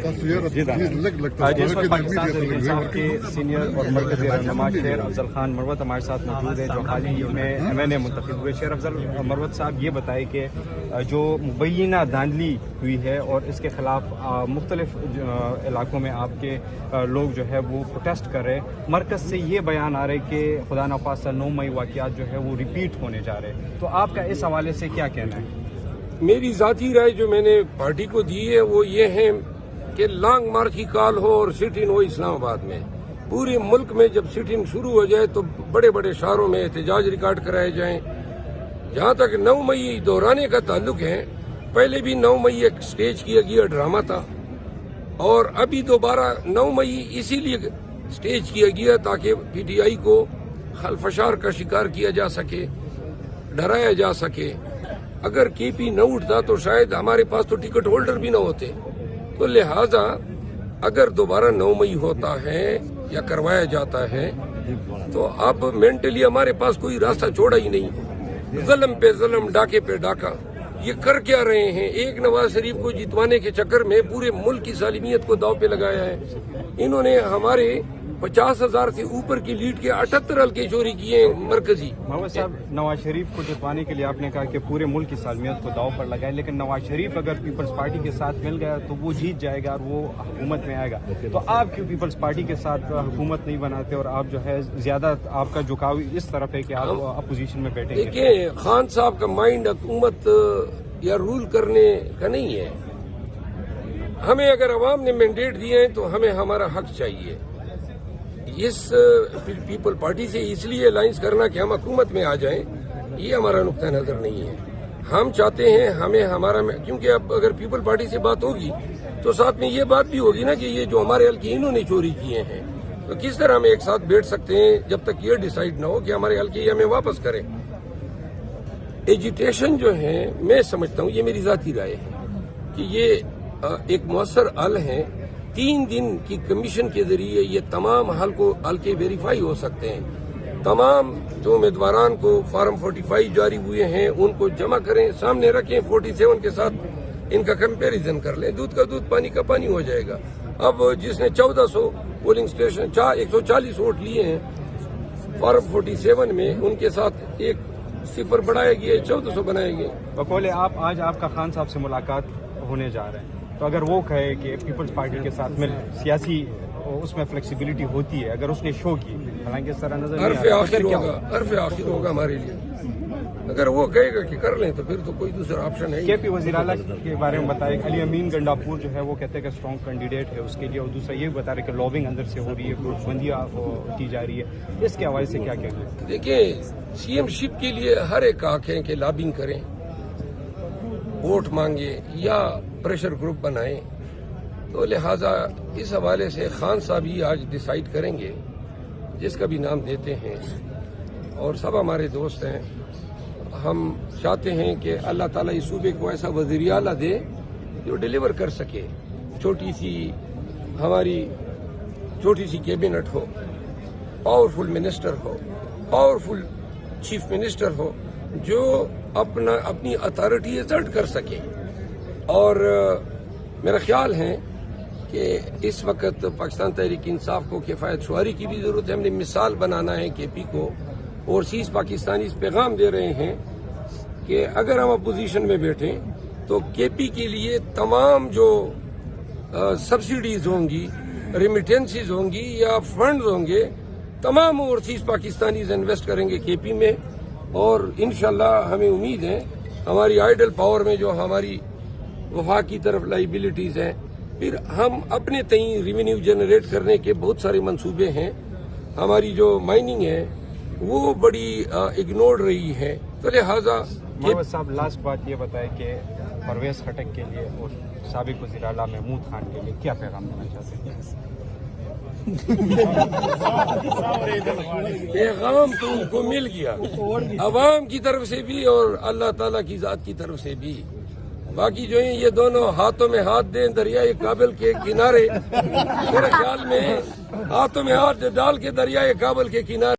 جس وقت پاکستان تحریک انصاف کے سینئر اور مرکزی رہنما شیر افضل خان مروت ہمارے ساتھ موجود ہیں جو حال ہی میں MNA منتخب ہوئے. شیر افضل مروت صاحب یہ بتائیں کہ جو مبینہ دھاندلی ہوئی ہے اور اس کے خلاف مختلف علاقوں میں آپ کے لوگ جو ہے وہ پروٹیسٹ کر رہے ہیں, مرکز سے یہ بیان آ رہے کہ خدا نخواستہ 9 مئی واقعات جو ہے وہ ریپیٹ ہونے جا رہے ہیں, تو آپ کا اس حوالے سے کیا کہنا ہے؟ میری ذاتی رائے جو میں نے پارٹی کو دی ہے وہ یہ ہے کہ لانگ مارچ کی کال ہو اور سٹ ان ہو اسلام آباد میں. پورے ملک میں جب سٹ ان شروع ہو جائے تو بڑے بڑے شہروں میں احتجاج ریکارڈ کرائے جائیں. جہاں تک 9 مئی دہرانے کا تعلق ہے, پہلے بھی 9 مئی ایک سٹیج کیا گیا ڈرامہ تھا اور ابھی دوبارہ 9 مئی اسی لیے سٹیج کیا گیا تاکہ PTI کو خلفشار کا شکار کیا جا سکے, ڈرایا جا سکے. اگر KP نہ اٹھتا تو شاید ہمارے پاس تو ٹکٹ ہولڈر بھی نہ ہوتے. تو لہذا اگر دوبارہ 9 مئی ہوتا ہے یا کروایا جاتا ہے تو اب مینٹلی ہمارے پاس کوئی راستہ چھوڑا ہی نہیں. ظلم پہ ظلم, ڈاکے پہ ڈاکہ, یہ کر کیا رہے ہیں؟ ایک نواز شریف کو جتوانے کے چکر میں پورے ملک کی سالمیت کو داؤ پہ لگایا ہے. انہوں نے ہمارے 50,000 سے اوپر کی لیڈ کے 78 حلقے چوری کیے ہیں مرکزی. محمد صاحب, نواز شریف کو جتوانے کے لیے آپ نے کہا کہ پورے ملک کی سالمیت کو داؤ پر لگائے, لیکن نواز شریف اگر پیپلز پارٹی کے ساتھ مل گیا تو وہ جیت جائے گا اور وہ حکومت میں آئے گا, تو آپ کیوں پیپلز پارٹی کے ساتھ حکومت نہیں بناتے اور آپ جو ہے زیادہ آپ کا جھکاؤ اس طرف ہے کہ آپ اپوزیشن میں بیٹھیں گے؟ دیکھیں, خان صاحب کا مائنڈ حکومت یا رول کرنے کا نہیں ہے. ہمیں اگر عوام نے مینڈیٹ دیے ہیں تو ہمیں ہمارا حق چاہیے. اس پیپل پارٹی سے اس لیے الائنس کرنا کہ ہم حکومت میں آ جائیں, یہ ہمارا نقطہ نظر نہیں ہے. ہم چاہتے ہیں ہمیں ہمارا, کیونکہ اب اگر پیپل پارٹی سے بات ہوگی تو ساتھ میں یہ بات بھی ہوگی نا کہ یہ جو ہمارے حلقے انہوں نے چوری کیے ہیں, تو کس طرح ہم ایک ساتھ بیٹھ سکتے ہیں جب تک یہ ڈیسائیڈ نہ ہو کہ ہمارے حلقے یہ ہمیں واپس کریں. ایجیٹیشن جو ہے, میں سمجھتا ہوں, یہ میری ذاتی رائے ہے کہ یہ ایک مؤثر حل ہے. 3 دن کی کمیشن کے ذریعے یہ تمام حلقے ویریفائی ہو سکتے ہیں. تمام جو امیدواران کو فارم 45 جاری ہوئے ہیں ان کو جمع کریں, سامنے رکھیں, 47 کے ساتھ ان کا کمپیریزن کر لیں. دودھ کا دودھ, پانی کا پانی ہو جائے گا. اب جس نے 1400 پولنگ اسٹیشن 140 ووٹ لیے ہیں فارم 47 میں, ان کے ساتھ ایک صفر بڑھایا گیا, 1400 بنائے گئے. بقول آج آپ کا خان صاحب سے ملاقات ہونے جا رہے ہیں, تو اگر وہ کہے کہ پیپلز پارٹی کے ساتھ مل سیاسی اس میں فلیکسیبلٹی ہوتی ہے, اگر اس نے شو کی, حالانکہ اس طرح نظر حرف آخر ہوگا ہمارے لیے. اگر وہ کہے گا کہ کر لیں تو پھر تو کوئی دوسرا آپشن ہے. KP وزیر اعلیٰ کے بارے میں بتائیں, علی امین گنڈاپور جو ہے وہ کہتے ہیں کہ اسٹرانگ کینڈیڈیٹ ہے اس کے لیے, اور دوسرا یہ بتا رہے کہ لابنگ اندر سے ہو رہی ہے, گروپ بندیاں کی جا رہی ہے. اس کے حوالے سے کیا کہنا ہے؟ دیکھیں, CM شپ کے لیے ہر ایک حق ہے کہ لابنگ کریں, ووٹ مانگے یا پریشر گروپ بنائیں. تو لہذا اس حوالے سے خان صاحب ہی آج ڈیسائیڈ کریں گے, جس کا بھی نام دیتے ہیں, اور سب ہمارے دوست ہیں. ہم چاہتے ہیں کہ اللہ تعالیٰ اس صوبے کو ایسا وزیر اعلیٰ دے جو ڈیلیور کر سکے. ہماری چھوٹی سی کیبنٹ ہو, پاورفل منسٹر ہو, پاورفل چیف منسٹر ہو, جو اپنی اتھارٹی ایزرٹ کر سکے. اور میرا خیال ہے کہ اس وقت پاکستان تحریک انصاف کو کفایت شعاری کی بھی ضرورت ہے. ہم نے مثال بنانا ہے KP کو. اوورسیز پاکستانی اس پیغام دے رہے ہیں کہ اگر ہم اپوزیشن میں بیٹھیں تو KP کے لیے تمام جو سبسڈیز ہوں گی, ریمیٹنسز ہوں گی یا فنڈز ہوں گے, تمام اوورسیز پاکستانیز انویسٹ کریں گے KP میں. اور انشاءاللہ ہمیں امید ہے ہماری آئیڈل پاور میں جو ہماری وفاق کی طرف لائبلٹیز ہیں, پھر ہم اپنے تئیں ریونیو جنریٹ کرنے کے بہت سارے منصوبے ہیں. ہماری جو مائننگ ہے وہ بڑی اگنورڈ رہی ہے. تو لہٰذا محمد صاحب, لاسٹ بات یہ بتائے کہ پرویز خٹک کے لیے اور سابق وزیر اعلیٰ محمود خان کے لیے کیا پیغام دینا چاہتے ہیں؟ پیغام تو ان کو مل گیا, عوام کی طرف سے بھی اور اللہ تعالیٰ کی ذات کی طرف سے بھی. باقی جو ہیں یہ دونوں ہاتھوں میں ہاتھ دیں دریائے کابل کے کنارے. میرے خیال میں ہاتھوں میں ہاتھ ڈال کے دریائے کابل کے کنارے